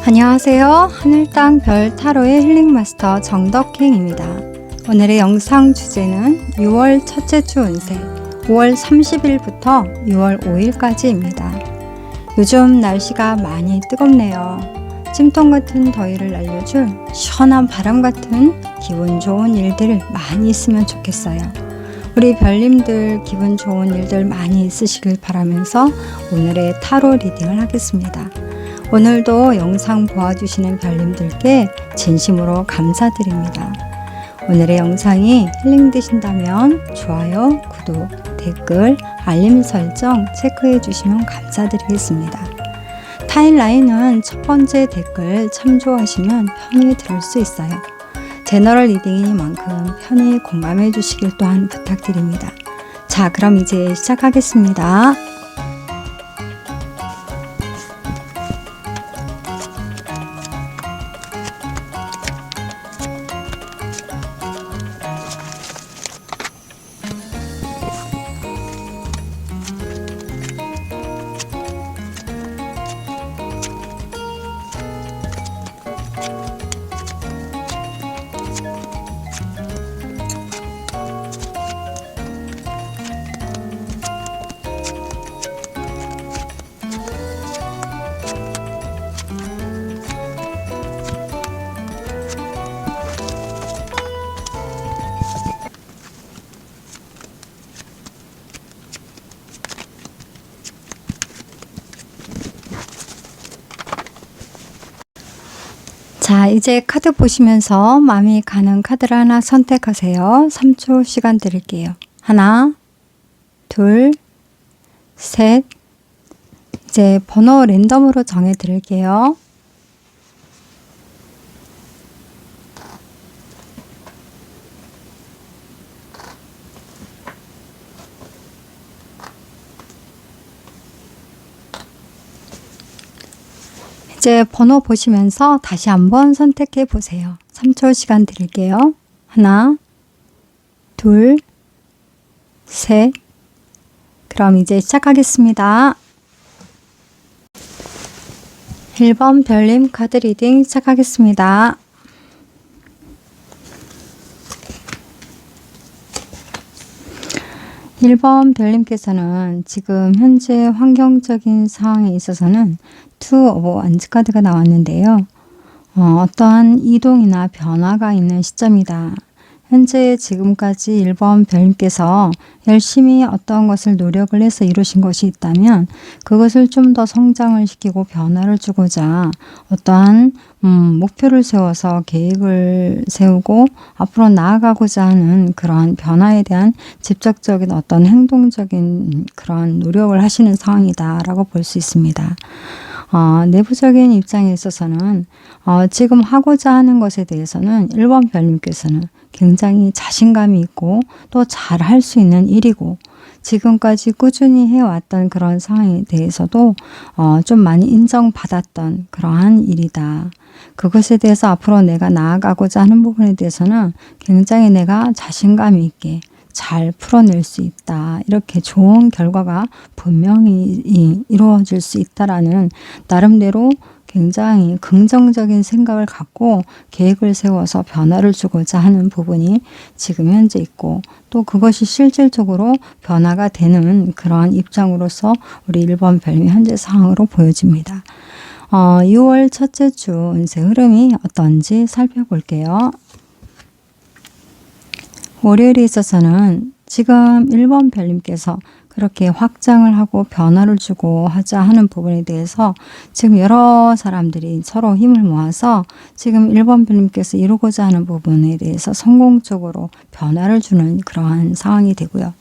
안녕하세요. 하늘땅 별 타로의 힐링 마스터 정덕행입니다. 오늘의 영상 주제는 6월 첫째 주 운세 5월 30일부터 6월 5일까지입니다. 요즘 날씨가 많이 뜨겁네요. 찜통 같은 더위를 날려줄 시원한 바람 같은 기분 좋은 일들 많이 있으면 좋겠어요. 우리 별님들 기분 좋은 일들 많이 있으시길 바라면서 오늘의 타로 리딩을 하겠습니다. 오늘도 영상 보아주시는 별님들께 진심으로 감사드립니다. 오늘의 영상이 힐링되신다면 좋아요, 구독, 댓글, 알림 설정 체크해 주시면 감사드리겠습니다. 타임라인은 첫 번째 댓글 참조하시면 편히 들을 수 있어요. 제너럴 리딩이니만큼 편히 공감해 주시길 또한 부탁드립니다. 자, 그럼 이제 시작하겠습니다. 자, 이제 카드 보시면서 마음이 가는 카드를 하나 선택하세요. 3초 시간 드릴게요. 하나, 둘, 셋. 이제 번호 랜덤으로 정해 드릴게요. 이제 번호 보시면서 다시 한번 선택해 보세요. 3초 시간 드릴게요. 하나, 둘, 셋. 그럼 이제 시작하겠습니다. 1번 별님 카드 리딩 시작하겠습니다. (1번) 별님께서는 지금 현재 환경적인 상황에 있어서는 투 오브 원즈 카드가 나왔는데요. 어떠한 이동이나 변화가 있는 시점이다. 현재 지금까지 1번 별님께서 열심히 어떤 것을 노력을 해서 이루신 것이 있다면 그것을 좀 더 성장을 시키고 변화를 주고자 어떠한 목표를 세워서 계획을 세우고 앞으로 나아가고자 하는 그러한 변화에 대한 직접적인 어떤 행동적인 그런 노력을 하시는 상황이다 라고 볼 수 있습니다. 내부적인 입장에 있어서는 지금 하고자 하는 것에 대해서는 1번 별님께서는 굉장히 자신감이 있고 또 잘 할 수 있는 일이고 지금까지 꾸준히 해왔던 그런 상황에 대해서도 좀 많이 인정받았던 그러한 일이다. 그것에 대해서 앞으로 내가 나아가고자 하는 부분에 대해서는 굉장히 내가 자신감 있게 잘 풀어낼 수 있다. 이렇게 좋은 결과가 분명히 이루어질 수 있다라는 나름대로 굉장히 긍정적인 생각을 갖고 계획을 세워서 변화를 주고자 하는 부분이 지금 현재 있고 또 그것이 실질적으로 변화가 되는 그러한 입장으로서 우리 1번 별님의 현재 상황으로 보여집니다. 6월 첫째 주 운세 흐름이 어떤지 살펴볼게요. 월요일에 있어서는 지금 1번 별님께서 그렇게 확장을 하고 변화를 주고 하자 하는 부분에 대해서 지금 여러 사람들이 서로 힘을 모아서 지금 1번 별님께서 이루고자 하는 부분에 대해서 성공적으로 변화를 주는 그러한 상황이 되고요.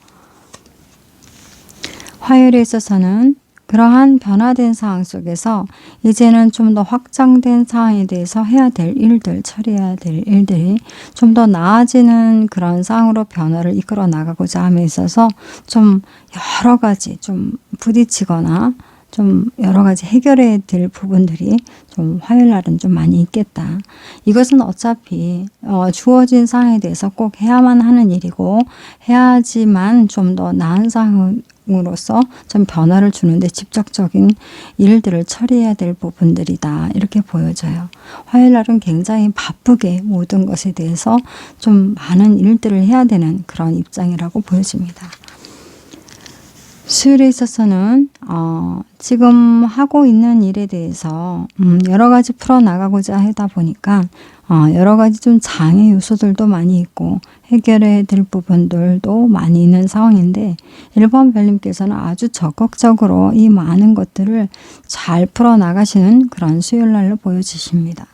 화요일에 있어서는 그러한 변화된 상황 속에서 이제는 좀 더 확장된 상황에 대해서 해야 될 일들, 처리해야 될 일들이 좀 더 나아지는 그런 상황으로 변화를 이끌어 나가고자 함에 있어서 좀 여러 가지 좀 부딪히거나 좀 여러 가지 해결해야 될 부분들이 좀 화요일 날은 좀 많이 있겠다. 이것은 어차피 주어진 상황에 대해서 꼭 해야만 하는 일이고 해야지만 좀 더 나은 상황 상으로서 좀 변화를 주는데 직접적인 일들을 처리해야 될 부분들이다. 이렇게 보여져요. 화요일 날은 굉장히 바쁘게 모든 것에 대해서 좀 많은 일들을 해야 되는 그런 입장이라고 보여집니다. 수요일에 있어서는 지금 하고 있는 일에 대해서 여러 가지 풀어나가고자 하다 보니까 여러 가지 좀 장애 요소들도 많이 있고 해결해야 될 부분들도 많이 있는 상황인데 1번 별님께서는 아주 적극적으로 이 많은 것들을 잘 풀어나가시는 그런 수요일 날로 보여지십니다.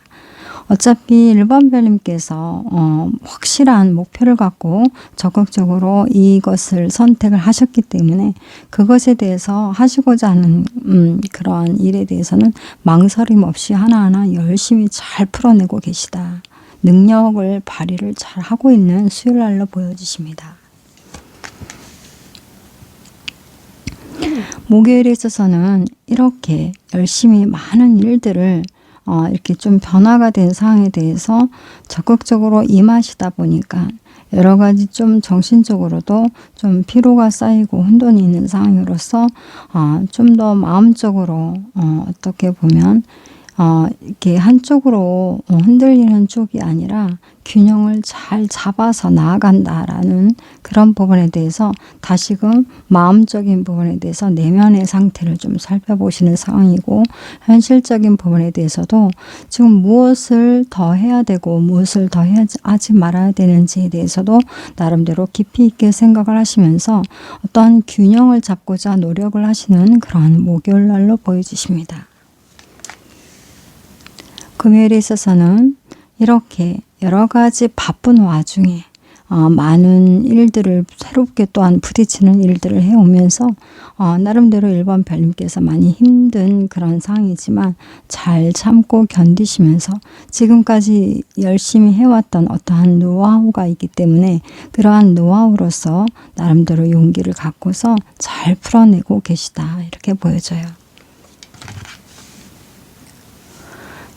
어차피 1번 별님께서 확실한 목표를 갖고 적극적으로 이것을 선택을 하셨기 때문에 그것에 대해서 하시고자 하는 그런 일에 대해서는 망설임 없이 하나하나 열심히 잘 풀어내고 계시다. 능력을 발휘를 잘 하고 있는 수요일 날로 보여지십니다. 목요일에 있어서는 이렇게 열심히 많은 일들을 이렇게 좀 변화가 된 상황에 대해서 적극적으로 임하시다 보니까 여러 가지 좀 정신적으로도 좀 피로가 쌓이고 혼돈이 있는 상황으로서 좀 더 마음적으로 어떻게 보면 이렇게 한쪽으로 흔들리는 쪽이 아니라 균형을 잘 잡아서 나아간다라는 그런 부분에 대해서 다시금 마음적인 부분에 대해서 내면의 상태를 좀 살펴보시는 상황이고 현실적인 부분에 대해서도 지금 무엇을 더 해야 되고 무엇을 더 하지 말아야 되는지에 대해서도 나름대로 깊이 있게 생각을 하시면서 어떤 균형을 잡고자 노력을 하시는 그런 목요일 날로 보여지십니다. 금요일에 있어서는 이렇게 여러 가지 바쁜 와중에 많은 일들을 새롭게 또한 부딪히는 일들을 해오면서 나름대로 1번 별님께서 많이 힘든 그런 상황이지만 잘 참고 견디시면서 지금까지 열심히 해왔던 어떠한 노하우가 있기 때문에 그러한 노하우로서 나름대로 용기를 갖고서 잘 풀어내고 계시다. 이렇게 보여져요.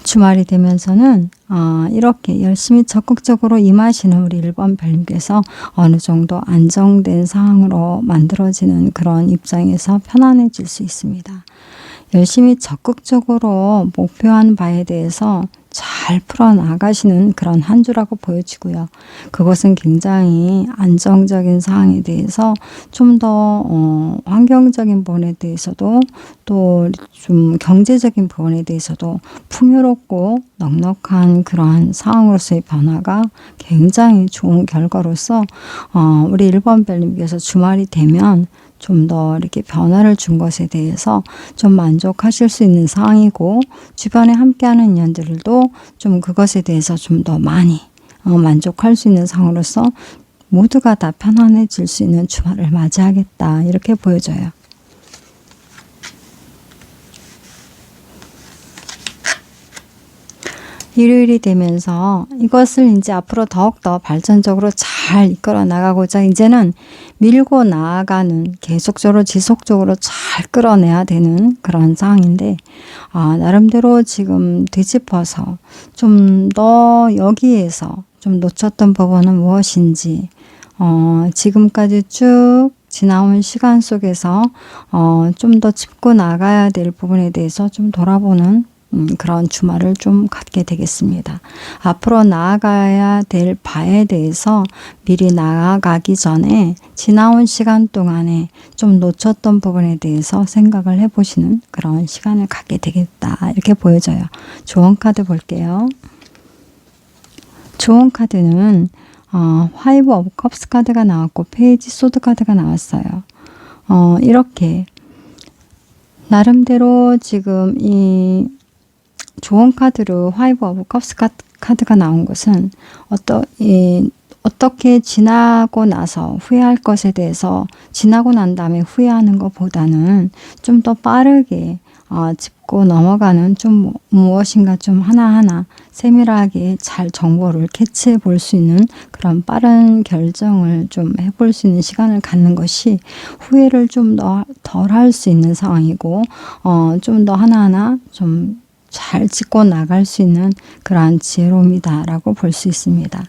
주말이 되면서는 이렇게 열심히 적극적으로 임하시는 우리 1번 별님께서 어느 정도 안정된 상황으로 만들어지는 그런 입장에서 편안해질 수 있습니다. 열심히 적극적으로 목표한 바에 대해서 잘 풀어나가시는 그런 한 주라고 보여지고요. 그것은 굉장히 안정적인 상황에 대해서 좀 더 환경적인 부분에 대해서도 또 좀 경제적인 부분에 대해서도 풍요롭고 넉넉한 그러한 상황으로서의 변화가 굉장히 좋은 결과로서 우리 1번 별님께서 주말이 되면 좀 더 이렇게 변화를 준 것에 대해서 좀 만족하실 수 있는 상황이고 주변에 함께하는 인연들도 좀 그것에 대해서 좀 더 많이 만족할 수 있는 상황으로서 모두가 다 편안해질 수 있는 주말을 맞이하겠다. 이렇게 보여져요. 일요일이 되면서 이것을 이제 앞으로 더욱더 발전적으로 잘 이끌어 나가고자 이제는 밀고 나아가는 계속적으로 지속적으로 잘 끌어내야 되는 그런 상황인데 나름대로 지금 되짚어서 좀 더 여기에서 좀 놓쳤던 부분은 무엇인지 지금까지 쭉 지나온 시간 속에서 좀 더 짚고 나가야 될 부분에 대해서 좀 돌아보는 그런 주말을 좀 갖게 되겠습니다. 앞으로 나아가야 될 바에 대해서 미리 나아가기 전에 지나온 시간 동안에 좀 놓쳤던 부분에 대해서 생각을 해보시는 그런 시간을 갖게 되겠다. 이렇게 보여져요. 조언 카드 볼게요. 조언 카드는 화이브 오브 컵스 카드가 나왔고 페이지 소드 카드가 나왔어요. 이렇게 나름대로 지금 이 조언 카드로 화이브 오브 컵스 카드가 나온 것은 어떻게 지나고 나서 후회할 것에 대해서 지나고 난 다음에 후회하는 것보다는 좀 더 빠르게 짚고 넘어가는 좀 무엇인가 좀 하나하나 세밀하게 잘 정보를 캐치해 볼 수 있는 그런 빠른 결정을 좀 해볼 수 있는 시간을 갖는 것이 후회를 좀 더 덜 할 수 있는 상황이고 좀 더 하나하나 좀 잘 짚고 나갈 수 있는 그러한 지혜로움이다라고 볼 수 있습니다.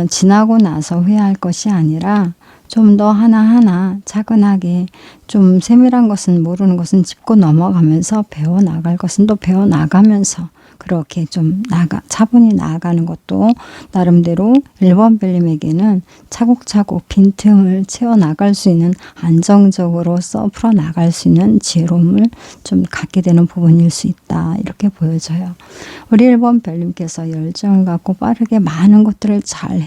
지나고 나서 후회할 것이 아니라 좀 더 하나하나 차근하게 좀 세밀한 것은 모르는 것은 짚고 넘어가면서 배워나갈 것은 또 배워나가면서 그렇게 좀 차분히 나아가는 것도 나름대로 1번 별님에게는 차곡차곡 빈틈을 채워나갈 수 있는 안정적으로서 풀어나갈 수 있는 지혜로움을 좀 갖게 되는 부분일 수 있다. 이렇게 보여져요. 우리 1번 별님께서 열정을 갖고 빠르게 많은 것들을 잘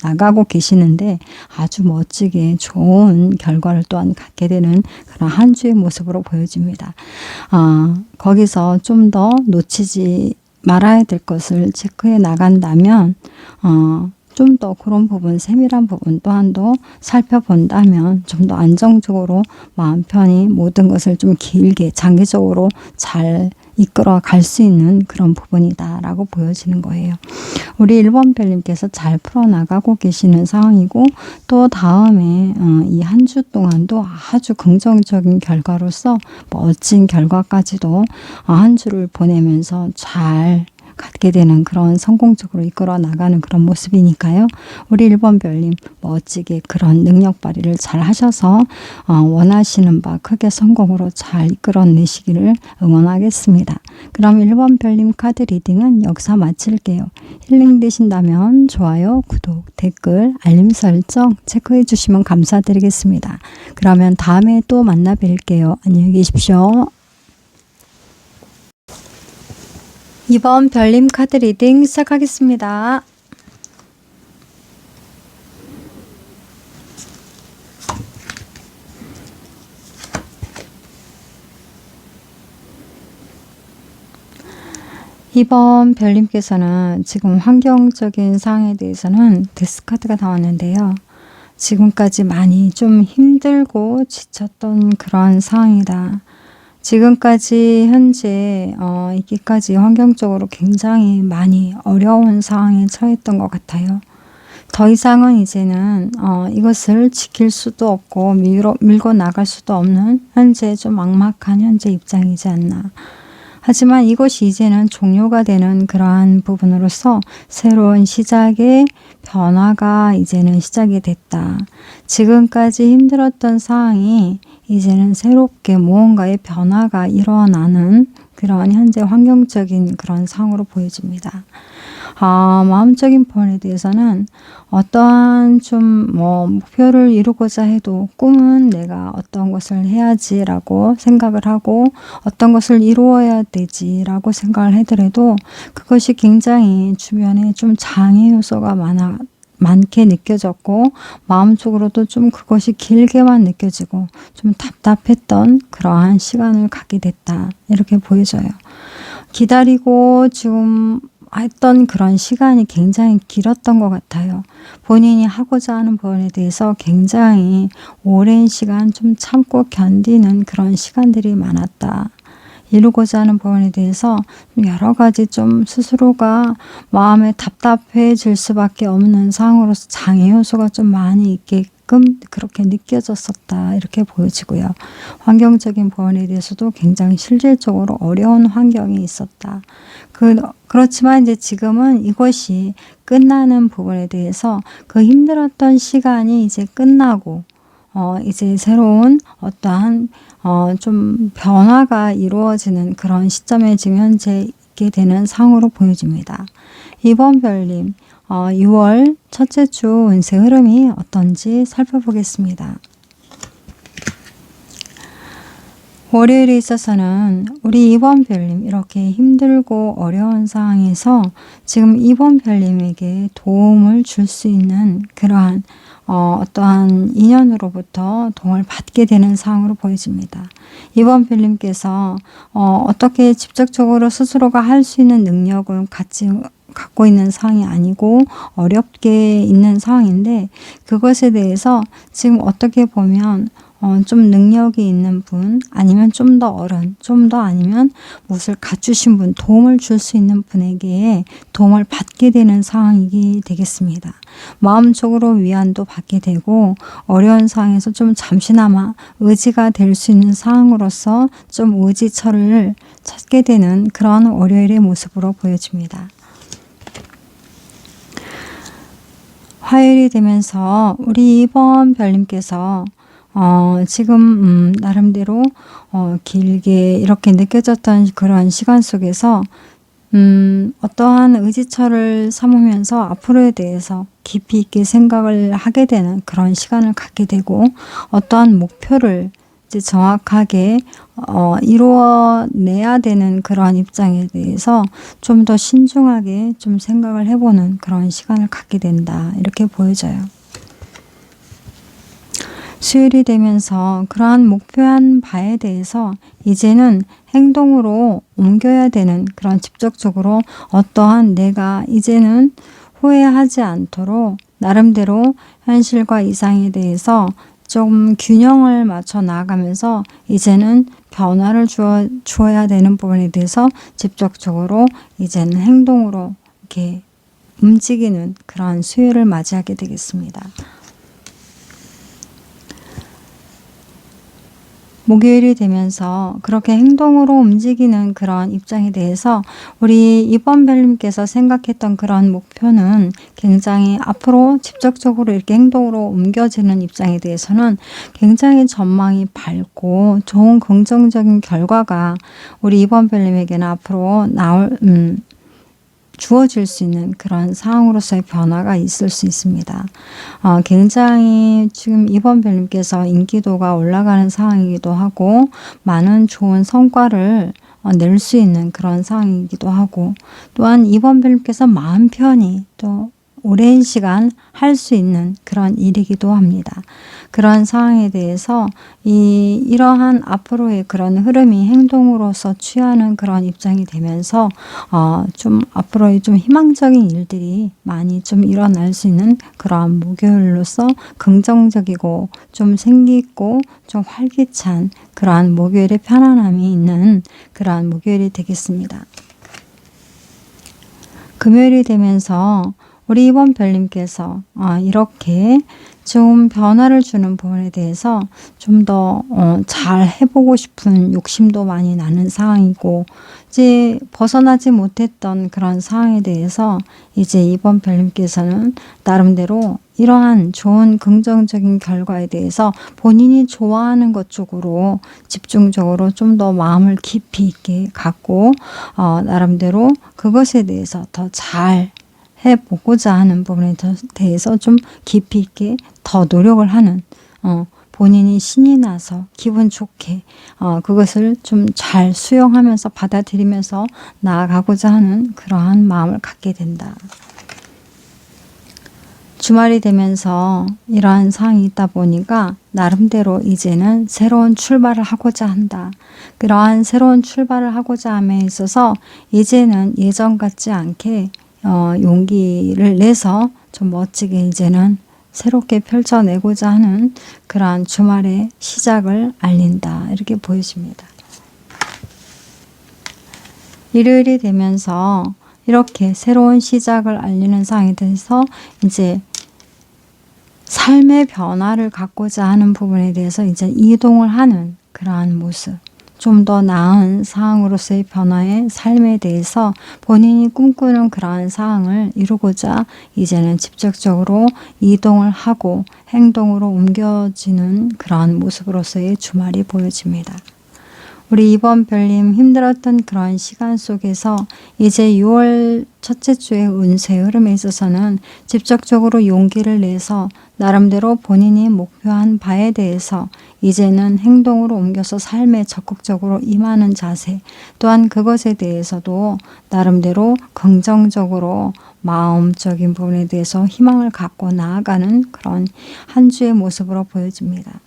나가고 계시는데 아주 멋지게 좋은 결과를 또한 갖게 되는 그런 한 주의 모습으로 보여집니다. 거기서 좀 더 놓치지 말아야 될 것을 체크해 나간다면 좀 더 그런 부분, 세밀한 부분 또한도 살펴본다면 좀 더 안정적으로 마음 편히 모든 것을 좀 길게 장기적으로 잘 이끌어 갈 수 있는 그런 부분이다 라고 보여지는 거예요. 우리 1번 별님께서 잘 풀어나가고 계시는 상황이고 또 다음에 이 한 주 동안도 아주 긍정적인 결과로서 멋진 결과까지도 한 주를 보내면서 잘 갖게 되는 그런 성공적으로 이끌어 나가는 그런 모습이니까요. 우리 1번 별님 멋지게 그런 능력 발휘를 잘 하셔서 원하시는 바 크게 성공으로 잘 이끌어내시기를 응원하겠습니다. 그럼 1번 별님 카드 리딩은 여기서 마칠게요. 힐링 되신다면 좋아요, 구독, 댓글, 알림 설정 체크해 주시면 감사드리겠습니다. 그러면 다음에 또 만나 뵐게요. 안녕히 계십시오. 2번 별님 카드 리딩 시작하겠습니다. 이번 별님께서는 지금 환경적인 상황에 대해서는 데스 카드가 나왔는데요. 지금까지 많이 좀 힘들고 지쳤던 그런 상황이다. 지금까지 현재 있기까지 환경적으로 굉장히 많이 어려운 상황에 처했던 것 같아요. 더 이상은 이제는 이것을 지킬 수도 없고 밀고 나갈 수도 없는 현재 좀 막막한 현재 입장이지 않나. 하지만 이것이 이제는 종료가 되는 그러한 부분으로서 새로운 시작의 변화가 이제는 시작이 됐다. 지금까지 힘들었던 상황이 이제는 새롭게 무언가의 변화가 일어나는 그런 현재 환경적인 그런 상황으로 보여집니다. 마음적인 부분에 대해서는 어떠한 좀 목표를 이루고자 해도 꿈은 내가 어떤 것을 해야지라고 생각을 하고 어떤 것을 이루어야 되지라고 생각을 하더라도 그것이 굉장히 주변에 좀 장애 요소가 많게 느껴졌고 마음속으로도 좀 그것이 길게만 느껴지고 좀 답답했던 그러한 시간을 갖게 됐다. 이렇게 보여져요. 기다리고 지금 했던 그런 시간이 굉장히 길었던 것 같아요. 본인이 하고자 하는 부분에 대해서 굉장히 오랜 시간 좀 참고 견디는 그런 시간들이 많았다. 이루고자 하는 부분에 대해서 여러 가지 좀 스스로가 마음에 답답해질 수밖에 없는 상황으로서 장애 요소가 좀 많이 있게끔 그렇게 느껴졌었다. 이렇게 보여지고요. 환경적인 부분에 대해서도 굉장히 실질적으로 어려운 환경이 있었다. 그렇지만 이제 지금은 이것이 끝나는 부분에 대해서 그 힘들었던 시간이 이제 끝나고 이제 새로운 어떠한 좀 변화가 이루어지는 그런 시점에 지금 현재 있게 되는 상황으로 보여집니다. 이번 별님 6월 첫째 주 운세 흐름이 어떤지 살펴보겠습니다. 월요일에 있어서는 우리 2번 별님 이렇게 힘들고 어려운 상황에서 지금 2번 별님에게 도움을 줄 수 있는 그러한 어떠한 인연으로부터 도움을 받게 되는 상황으로 보여집니다. 2번 별님께서 어떻게 직접적으로 스스로가 할 수 있는 능력을 갖고 있는 상황이 아니고 어렵게 있는 상황인데 그것에 대해서 지금 어떻게 보면 좀 능력이 있는 분 아니면 좀 더 어른 좀 더 아니면 무엇을 갖추신 분 도움을 줄 수 있는 분에게 도움을 받게 되는 상황이 되겠습니다. 마음적으로 위안도 받게 되고 어려운 상황에서 좀 잠시나마 의지가 될 수 있는 상황으로서 좀 의지처를 찾게 되는 그런 월요일의 모습으로 보여집니다. 화요일이 되면서 우리 이번 별님께서 지금 나름대로 길게 이렇게 느껴졌던 그런 시간 속에서 어떠한 의지처를 삼으면서 앞으로에 대해서 깊이 있게 생각을 하게 되는 그런 시간을 갖게 되고, 어떠한 목표를 이제 정확하게 이루어내야 되는 그러한 입장에 대해서 좀 더 신중하게 좀 생각을 해보는 그런 시간을 갖게 된다, 이렇게 보여져요. 수요일이 되면서 그러한 목표한 바에 대해서 이제는 행동으로 옮겨야 되는, 그런 직접적으로 어떠한 내가 이제는 후회하지 않도록 나름대로 현실과 이상에 대해서 좀 균형을 맞춰 나아가면서 이제는 변화를 주어야 되는 부분에 대해서 직접적으로 이제는 행동으로 이렇게 움직이는 그런 수요일을 맞이하게 되겠습니다. 목요일이 되면서 그렇게 행동으로 움직이는 그런 입장에 대해서 우리 이번 별님께서 생각했던 그런 목표는 굉장히 앞으로 직접적으로 이렇게 행동으로 옮겨지는 입장에 대해서는 굉장히 전망이 밝고 좋은 긍정적인 결과가 우리 이번 별님에게는 앞으로 주어질 수 있는 그런 상황으로서의 변화가 있을 수 있습니다. 굉장히 지금 이번 별님께서 인기도가 올라가는 상황이기도 하고, 많은 좋은 성과를 낼 수 있는 그런 상황이기도 하고, 또한 이번 별님께서 마음 편히 또 오랜 시간 할 수 있는 그런 일이기도 합니다. 그런 상황에 대해서 이러한 앞으로의 그런 흐름이 행동으로서 취하는 그런 입장이 되면서 좀 앞으로의 좀 희망적인 일들이 많이 좀 일어날 수 있는 그러한 목요일로서 긍정적이고 좀 생기있고 좀 활기찬 그러한 목요일의 편안함이 있는 그러한 목요일이 되겠습니다. 금요일이 되면서 우리 이번 별님께서 이렇게 좀 변화를 주는 부분에 대해서 좀 더 잘 해보고 싶은 욕심도 많이 나는 상황이고, 이제 벗어나지 못했던 그런 상황에 대해서 이제 이번 별님께서는 나름대로 이러한 좋은 긍정적인 결과에 대해서 본인이 좋아하는 것 쪽으로 집중적으로 좀 더 마음을 깊이 있게 갖고 나름대로 그것에 대해서 더 잘 해보고자 하는 부분에 대해서 좀 깊이 있게 더 노력을 하는, 본인이 신이 나서 기분 좋게 그것을 좀 잘 수용하면서 받아들이면서 나아가고자 하는 그러한 마음을 갖게 된다. 주말이 되면서 이러한 상황이 있다 보니까 나름대로 이제는 새로운 출발을 하고자 한다. 그러한 새로운 출발을 하고자 함에 있어서 이제는 예전 같지 않게 용기를 내서 좀 멋지게 이제는 새롭게 펼쳐내고자 하는 그러한 주말의 시작을 알린다, 이렇게 보여집니다. 일요일이 되면서 이렇게 새로운 시작을 알리는 상황에 대해서 이제 삶의 변화를 갖고자 하는 부분에 대해서 이제 이동을 하는 그러한 모습, 좀 더 나은 상황으로서의 변화의 삶에 대해서 본인이 꿈꾸는 그러한 상황을 이루고자 이제는 직접적으로 이동을 하고 행동으로 옮겨지는 그러한 모습으로서의 주말이 보여집니다. 우리 이번 별님 힘들었던 그런 시간 속에서 이제 6월 첫째 주의 운세 흐름에 있어서는 직접적으로 용기를 내서 나름대로 본인이 목표한 바에 대해서 이제는 행동으로 옮겨서 삶에 적극적으로 임하는 자세, 또한 그것에 대해서도 나름대로 긍정적으로 마음적인 부분에 대해서 희망을 갖고 나아가는 그런 한 주의 모습으로 보여집니다.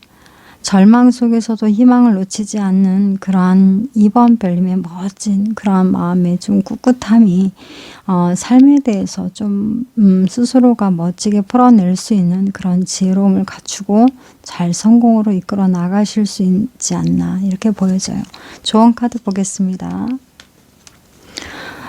절망 속에서도 희망을 놓치지 않는 그러한 이번 별님의 멋진 그러한 마음의 좀 꿋꿋함이 삶에 대해서 좀 스스로가 멋지게 풀어낼 수 있는 그런 지혜로움을 갖추고 잘 성공으로 이끌어 나가실 수 있지 않나, 이렇게 보여져요. 조언 카드 보겠습니다.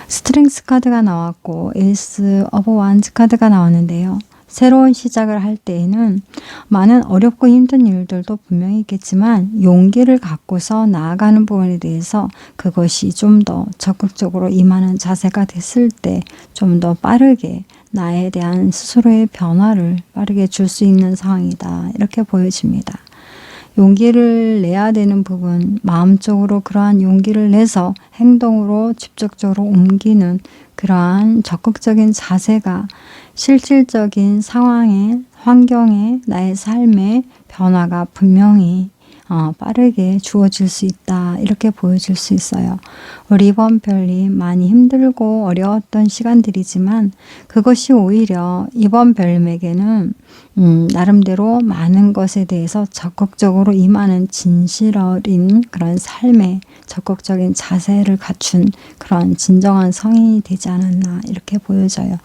스트렝스 카드가 나왔고 에이스 오브 완즈 카드가 나왔는데요. 새로운 시작을 할 때에는 많은 어렵고 힘든 일들도 분명히 있겠지만 용기를 갖고서 나아가는 부분에 대해서 그것이 좀 더 적극적으로 임하는 자세가 됐을 때 좀 더 빠르게 나에 대한 스스로의 변화를 빠르게 줄 수 있는 상황이다. 이렇게 보여집니다. 용기를 내야 되는 부분, 마음적으로 그러한 용기를 내서 행동으로 직접적으로 옮기는 그러한 적극적인 자세가 실질적인 상황에, 환경에, 나의 삶에 변화가 분명히 빠르게 주어질 수 있다. 이렇게 보여질 수 있어요. 우리 이번 별님 많이 힘들고 어려웠던 시간들이지만 그것이 오히려 이번 별님에게는 나름대로 많은 것에 대해서 적극적으로 임하는 진실 어린 그런 삶의 적극적인 자세를 갖춘 그런 진정한 성인이 되지 않았나 이렇게 보여져요.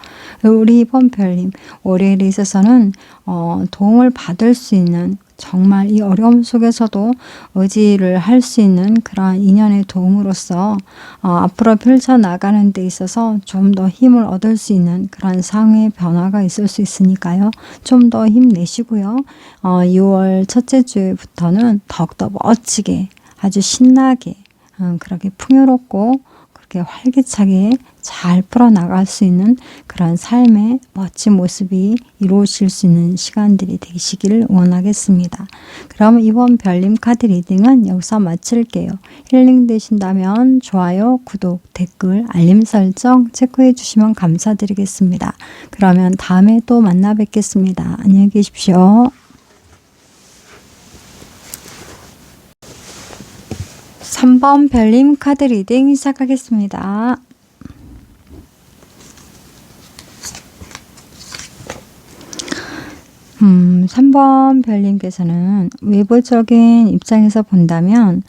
우리 이번 별님 월요일에 있어서는 도움을 받을 수 있는 정말 이 어려움 속에서도 의지를 할 수 있는 그러한 인연의 도움으로써 앞으로 펼쳐나가는 데 있어서 좀 더 힘을 얻을 수 있는 그런 상황의 변화가 있을 수 있으니까요. 좀 더 힘내시고요. 6월 첫째 주부터는 더욱더 멋지게 아주 신나게 그렇게 풍요롭고 그렇게 활기차게 잘 풀어나갈 수 있는 그런 삶의 멋진 모습이 이루어질 수 있는 시간들이 되시기를 원하겠습니다. 그럼 이번 별님 카드 리딩은 여기서 마칠게요. 힐링 되신다면 좋아요, 구독, 댓글, 알림 설정 체크해 주시면 감사드리겠습니다. 그러면 다음에 또 만나 뵙겠습니다. 안녕히 계십시오. 3번 별님 카드 리딩 시작하겠습니다. 3번 별님께서는 외부적인 입장에서 본다면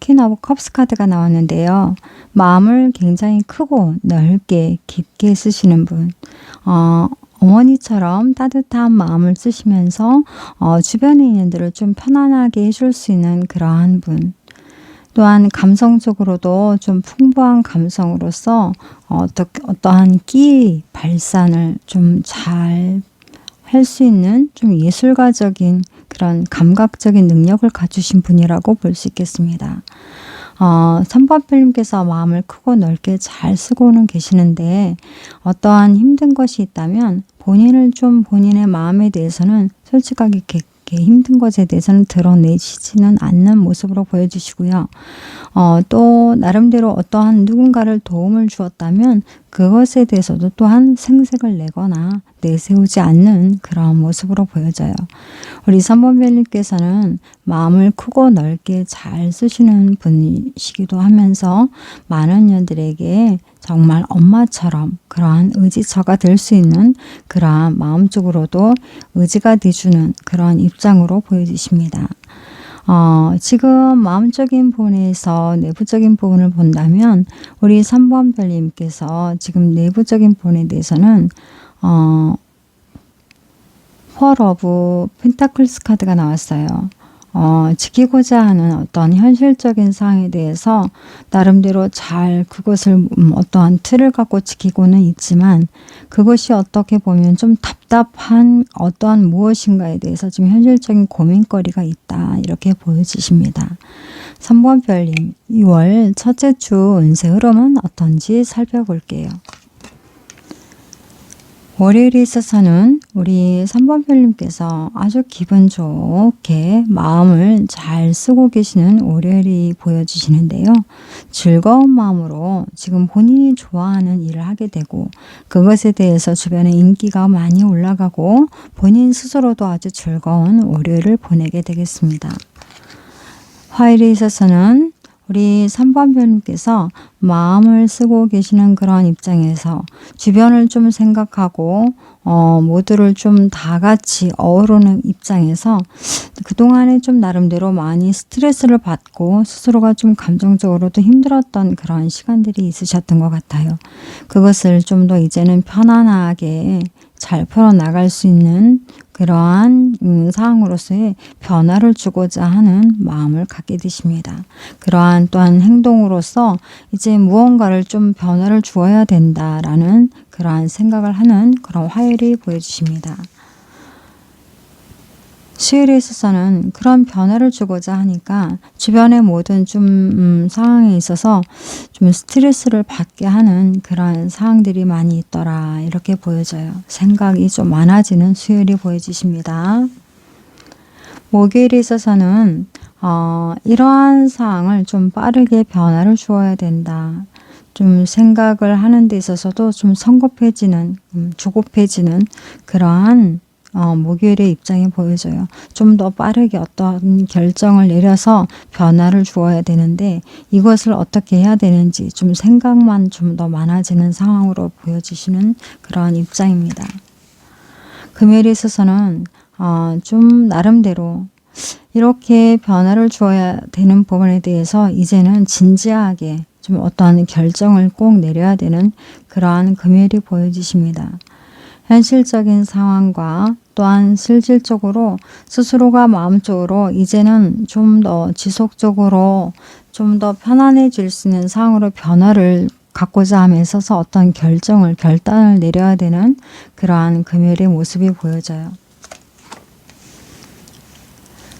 퀸 오브 컵스 카드가 나왔는데요. 마음을 굉장히 크고 넓게 깊게 쓰시는 분, 어머니처럼 따뜻한 마음을 쓰시면서 주변에 있는 이들을 좀 편안하게 해줄 수 있는 그러한 분, 또한 감성적으로도 좀 풍부한 감성으로서 어떠한 끼 발산을 좀 잘 할 수 있는 좀 예술가적인 그런 감각적인 능력을 갖추신 분이라고 볼 수 있겠습니다. 3번 별님께서 마음을 크고 넓게 잘 쓰고는 계시는데 어떠한 힘든 것이 있다면 본인을 좀 본인의 마음에 대해서는 솔직하게 힘든 것에 대해서는 드러내시지는 않는 모습으로 보여주시고요. 또 나름대로 어떠한 누군가를 도움을 주었다면 그것에 대해서도 또한 생색을 내거나 내세우지 않는 그런 모습으로 보여져요. 우리 3번 별님께서는 마음을 크고 넓게 잘 쓰시는 분이시기도 하면서 많은 년들에게 정말 엄마처럼 그러한 의지처가 될 수 있는 그러한 마음적으로도 의지가 돼주는 그런 입장으로 보여지십니다. 지금 마음적인 부분에서 내부적인 부분을 본다면 우리 3번 별님께서 지금 내부적인 부분에 대해서는 펄 오브 펜타클스 카드가 나왔어요. 지키고자 하는 어떤 현실적인 사항에 대해서 나름대로 잘 그것을 어떠한 틀을 갖고 지키고는 있지만 그것이 어떻게 보면 좀 답답한 어떠한 무엇인가에 대해서 좀 현실적인 고민거리가 있다. 이렇게 보여지십니다. 3번 별님 6월 첫째 주 운세 흐름은 어떤지 살펴볼게요. 월요일에 있어서는 우리 3번 별님께서 아주 기분 좋게 마음을 잘 쓰고 계시는 월요일이 보여지시는데요. 즐거운 마음으로 지금 본인이 좋아하는 일을 하게 되고 그것에 대해서 주변에 인기가 많이 올라가고 본인 스스로도 아주 즐거운 월요일을 보내게 되겠습니다. 화요일에 있어서는 우리 3번 별님께서 마음을 쓰고 계시는 그런 입장에서 주변을 좀 생각하고 모두를 좀 다 같이 어우르는 입장에서 그동안에 좀 나름대로 많이 스트레스를 받고 스스로가 좀 감정적으로도 힘들었던 그런 시간들이 있으셨던 것 같아요. 그것을 좀 더 이제는 편안하게 잘 풀어나갈 수 있는 그러한 상황으로서의 변화를 주고자 하는 마음을 갖게 되십니다. 그러한 또한 행동으로서 이제 무언가를 좀 변화를 주어야 된다라는 그러한 생각을 하는 그런 화요일이 보여주십니다. 수요일에 있어서는 그런 변화를 주고자 하니까 주변의 모든 좀 상황에 있어서 좀 스트레스를 받게 하는 그런 상황들이 많이 있더라. 이렇게 보여져요. 생각이 좀 많아지는 수요일이 보여지십니다. 목요일에 있어서는 이러한 사항을 좀 빠르게 변화를 주어야 된다. 좀 생각을 하는 데 있어서도 좀 성급해지는, 조급해지는 그러한 목요일의 입장이 보여져요. 좀 더 빠르게 어떤 결정을 내려서 변화를 주어야 되는데 이것을 어떻게 해야 되는지 좀 생각만 좀 더 많아지는 상황으로 보여지시는 그런 입장입니다. 금요일에 있어서는 좀 나름대로 이렇게 변화를 주어야 되는 부분에 대해서 이제는 진지하게 좀 어떠한 결정을 꼭 내려야 되는 그러한 금요일이 보여지십니다. 현실적인 상황과 또한 실질적으로 스스로가 마음적으로 이제는 좀 더 지속적으로 좀 더 편안해질 수 있는 상황으로 변화를 갖고자 함에 있어서 어떤 결단을 내려야 되는 그러한 금요일의 모습이 보여져요.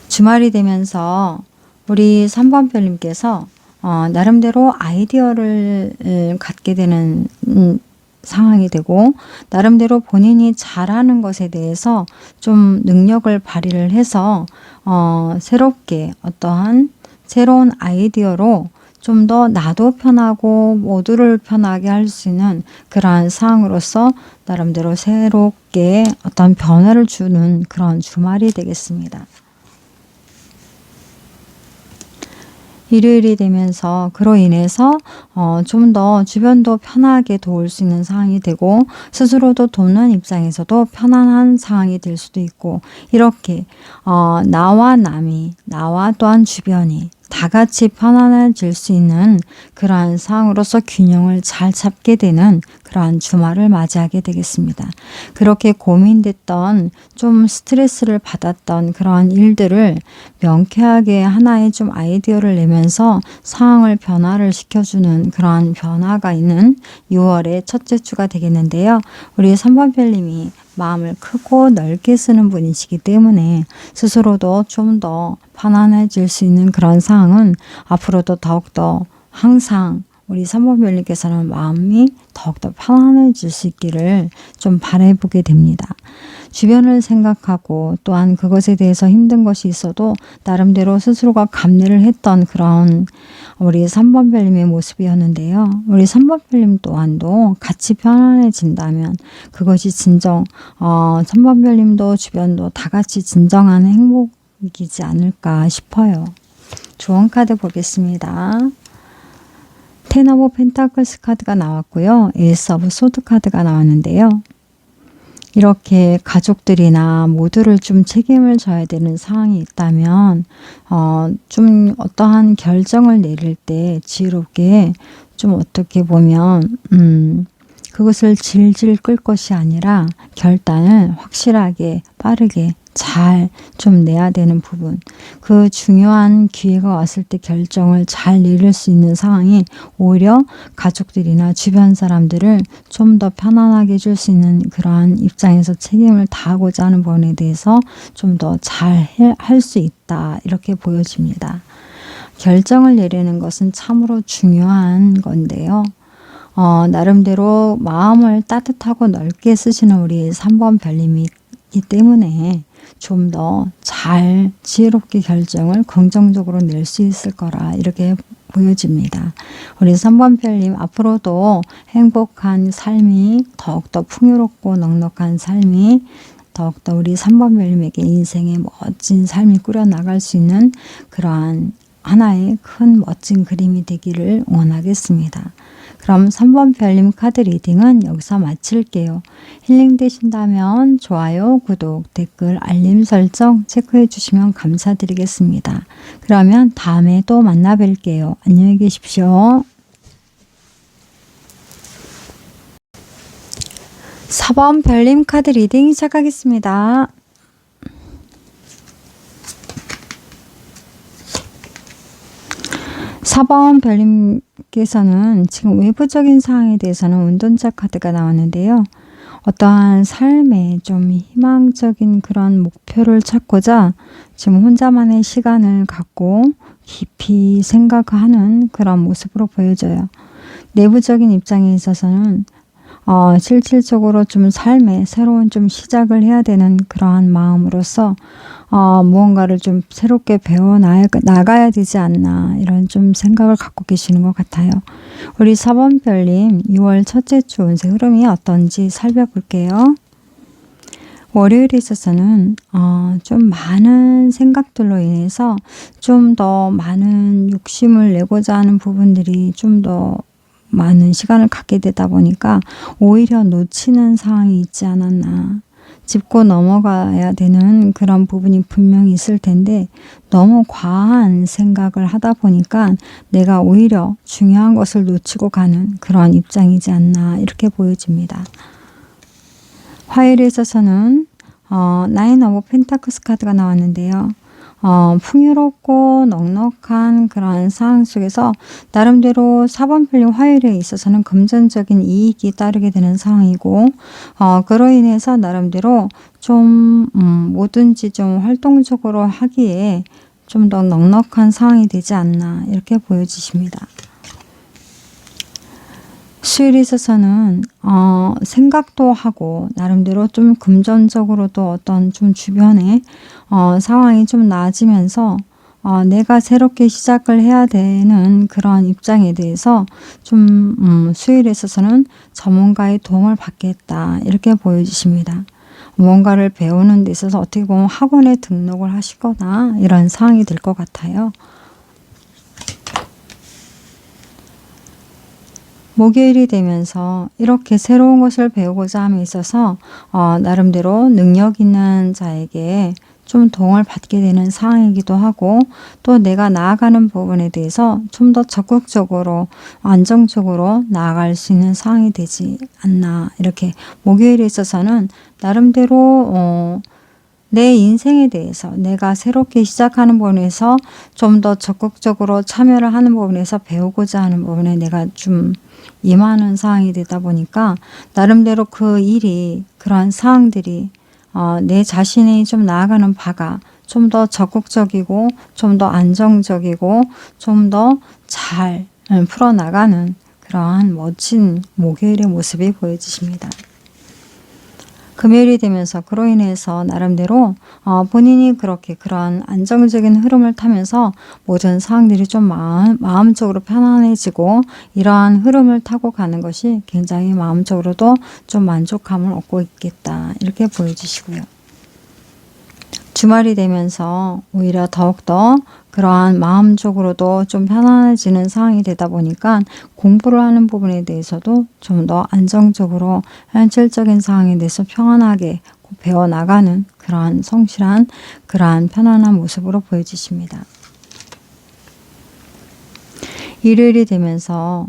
주말이 되면서 우리 3번 별님께서 나름대로 아이디어를 갖게 되는 상황이 되고 나름대로 본인이 잘하는 것에 대해서 좀 능력을 발휘를 해서 새롭게 어떠한 새로운 아이디어로 좀 더 나도 편하고 모두를 편하게 할 수 있는 그러한 상황으로서 나름대로 새롭게 어떤 변화를 주는 그런 주말이 되겠습니다. 일요일이 되면서 그로 인해서 좀 더 주변도 편하게 도울 수 있는 상황이 되고 스스로도 돕는 입장에서도 편안한 상황이 될 수도 있고 이렇게 나와 또한 주변이 다 같이 편안해질 수 있는 그러한 상황으로서 균형을 잘 잡게 되는 그러한 주말을 맞이하게 되겠습니다. 그렇게 고민됐던 좀 스트레스를 받았던 그러한 일들을 명쾌하게 하나의 좀 아이디어를 내면서 상황을 변화를 시켜주는 그러한 변화가 있는 6월의 첫째 주가 되겠는데요. 우리 3번 별님이 마음을 크고 넓게 쓰는 분이시기 때문에 스스로도 좀 더 편안해질 수 있는 그런 상황은 앞으로도 더욱더 항상 우리 3번 별님께서는 마음이 더욱더 편안해질 수 있기를 좀 바라보게 됩니다. 주변을 생각하고 또한 그것에 대해서 힘든 것이 있어도 나름대로 스스로가 감내를 했던 그런 우리 3번 별님의 모습이었는데요. 우리 3번 별님 또한도 같이 편안해진다면 그것이 진정 3번 별님도 주변도 다 같이 진정한 행복이지 않을까 싶어요. 조언 카드 보겠습니다. 텐 오브 펜타클스 카드가 나왔고요. 에이스 오브 소드 카드가 나왔는데요. 이렇게 가족들이나 모두를 좀 책임을 져야 되는 상황이 있다면 좀 어떠한 결정을 내릴 때 지혜롭게 좀 어떻게 보면 그것을 질질 끌 것이 아니라 결단을 확실하게 빠르게 잘 좀 내야 되는 부분, 그 중요한 기회가 왔을 때 결정을 잘 내릴 수 있는 상황이 오히려 가족들이나 주변 사람들을 좀 더 편안하게 해줄 수 있는 그러한 입장에서 책임을 다하고자 하는 부분에 대해서 좀 더 잘 할 수 있다, 이렇게 보여집니다. 결정을 내리는 것은 참으로 중요한 건데요. 나름대로 마음을 따뜻하고 넓게 쓰시는 우리 3번 별님이기 때문에 좀 더 잘 지혜롭게 결정을 긍정적으로 낼 수 있을 거라 이렇게 보여집니다. 우리 3번 별님 앞으로도 행복한 삶이 더욱더 풍요롭고 넉넉한 삶이 더욱더 우리 3번 별님에게 인생의 멋진 삶이 꾸려나갈 수 있는 그러한 하나의 큰 멋진 그림이 되기를 원하겠습니다. 그럼 3번 별님 카드 리딩은 여기서 마칠게요. 힐링 되신다면 좋아요, 구독, 댓글, 알림 설정 체크해 주시면 감사드리겠습니다. 그러면 다음에 또 만나 뵐게요. 안녕히 계십시오. 4번 별님 카드 리딩 시작하겠습니다. 사번 별님께서는 지금 외부적인 상황에 대해서는 운동자 카드가 나왔는데요. 어떠한 삶에 좀 희망적인 그런 목표를 찾고자 지금 혼자만의 시간을 갖고 깊이 생각하는 그런 모습으로 보여져요. 내부적인 입장에 있어서는 실질적으로 좀 삶에 새로운 좀 시작을 해야 되는 그러한 마음으로서 무언가를 좀 새롭게 나가야 되지 않나 이런 좀 생각을 갖고 계시는 것 같아요. 우리 4번 별님 6월 첫째 주 운세 흐름이 어떤지 살펴볼게요. 월요일에 있어서는 좀 많은 생각들로 인해서 좀 더 많은 욕심을 내고자 하는 부분들이 좀 더 많은 시간을 갖게 되다 보니까 오히려 놓치는 상황이 있지 않았나. 짚고 넘어가야 되는 그런 부분이 분명히 있을 텐데 너무 과한 생각을 하다 보니까 내가 오히려 중요한 것을 놓치고 가는 그런 입장이지 않나 이렇게 보여집니다. 화요일에 있어서는 나인 오브 펜타클스 카드가 나왔는데요. 풍요롭고 넉넉한 그런 상황 속에서 나름대로 4번 풀린 화요일에 있어서는 금전적인 이익이 따르게 되는 상황이고 그로 인해서 나름대로 좀 뭐든지 좀 활동적으로 하기에 좀 더 넉넉한 상황이 되지 않나 이렇게 보여지십니다. 수요일에 있어서는 생각도 하고 나름대로 좀 금전적으로도 어떤 좀 주변에 상황이 좀 나아지면서 내가 새롭게 시작을 해야 되는 그런 입장에 대해서 좀 수요일에 있어서는 전문가의 도움을 받겠다 이렇게 보여주십니다. 뭔가를 배우는 데 있어서 어떻게 보면 학원에 등록을 하시거나 이런 상황이 될 것 같아요. 목요일이 되면서 이렇게 새로운 것을 배우고자 함에 있어서 나름대로 능력 있는 자에게 좀 도움을 받게 되는 상황이기도 하고 또 내가 나아가는 부분에 대해서 좀 더 적극적으로 안정적으로 나아갈 수 있는 상황이 되지 않나 이렇게 목요일에 있어서는 나름대로 내 인생에 대해서 내가 새롭게 시작하는 부분에서 좀 더 적극적으로 참여를 하는 부분에서 배우고자 하는 부분에 내가 좀 임하는 상황이 되다 보니까 나름대로 그 일이 그러한 상황들이 내 자신이 좀 나아가는 바가 좀 더 적극적이고 좀 더 안정적이고 좀 더 잘 풀어나가는 그러한 멋진 목요일의 모습이 보여지십니다. 금요일이 되면서 그로 인해서 나름대로 본인이 그렇게 그러한 안정적인 흐름을 타면서 모든 상황들이 좀 마음적으로 편안해지고 이러한 흐름을 타고 가는 것이 굉장히 마음적으로도 좀 만족감을 얻고 있겠다 이렇게 보여주시고요. 주말이 되면서 오히려 더욱더 그러한 마음적으로도 좀 편안해지는 상황이 되다 보니까 공부를 하는 부분에 대해서도 좀 더 안정적으로 현실적인 상황에 대해서 평안하게 배워나가는 그러한 성실한 그러한 편안한 모습으로 보여지십니다. 일요일이 되면서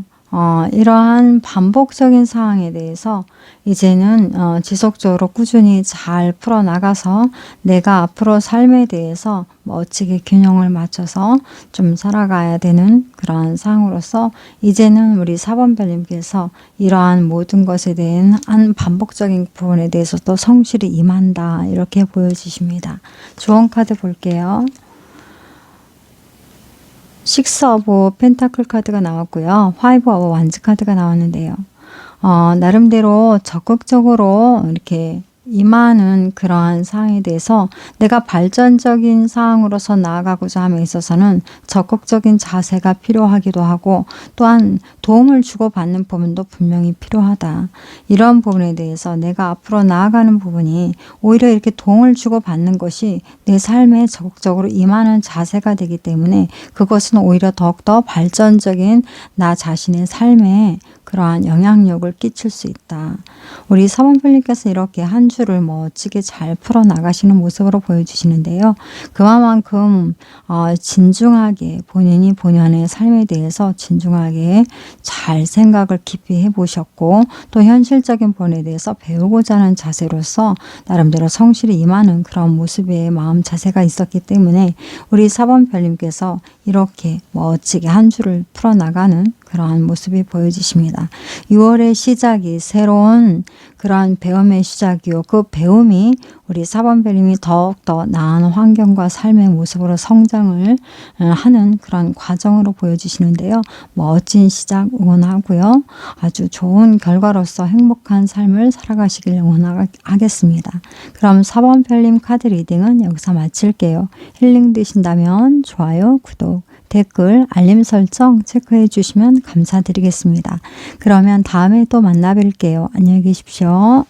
이러한 반복적인 상황에 대해서 이제는 지속적으로 꾸준히 잘 풀어나가서 내가 앞으로 삶에 대해서 멋지게 균형을 맞춰서 좀 살아가야 되는 그러한 상황으로서 이제는 우리 4번 별님께서 이러한 모든 것에 대한 반복적인 부분에 대해서도 성실히 임한다 이렇게 보여지십니다. 좋은 카드 볼게요. 식스 오브 펜타클 카드가 나왔고요. 파이브 오브 완즈 카드가 나왔는데요. 나름대로 적극적으로 이렇게 임하는 그러한 상황에 대해서 내가 발전적인 상황으로서 나아가고자 함에 있어서는 적극적인 자세가 필요하기도 하고 또한 도움을 주고받는 부분도 분명히 필요하다. 이런 부분에 대해서 내가 앞으로 나아가는 부분이 오히려 이렇게 도움을 주고받는 것이 내 삶에 적극적으로 임하는 자세가 되기 때문에 그것은 오히려 더욱더 발전적인 나 자신의 삶에 그러한 영향력을 끼칠 수 있다. 우리 서원필님께서 이렇게 한 주를 멋지게 잘 풀어나가시는 모습으로 보여주시는데요. 그만큼 진중하게 본인이 본연의 삶에 대해서 진중하게 잘 생각을 깊이 해보셨고 또 현실적인 부분에 대해서 배우고자 하는 자세로서 나름대로 성실히 임하는 그런 모습의 마음 자세가 있었기 때문에 우리 4번 별님께서 이렇게 멋지게 한 주를 풀어나가는 그러한 모습이 보여지십니다. 6월의 시작이 새로운 그러한 배움의 시작이요. 그 배움이 우리 4번 별님이 더욱더 나은 환경과 삶의 모습으로 성장을 하는 그런 과정으로 보여지시는데요. 멋진 시작 응원하고요. 아주 좋은 결과로서 행복한 삶을 살아가시길 응원하겠습니다. 그럼 4번 별님 카드 리딩은 여기서 마칠게요. 힐링 되신다면 좋아요, 구독, 댓글, 알림 설정 체크해 주시면 감사드리겠습니다. 그러면 다음에 또 만나 뵐게요. 안녕히 계십시오.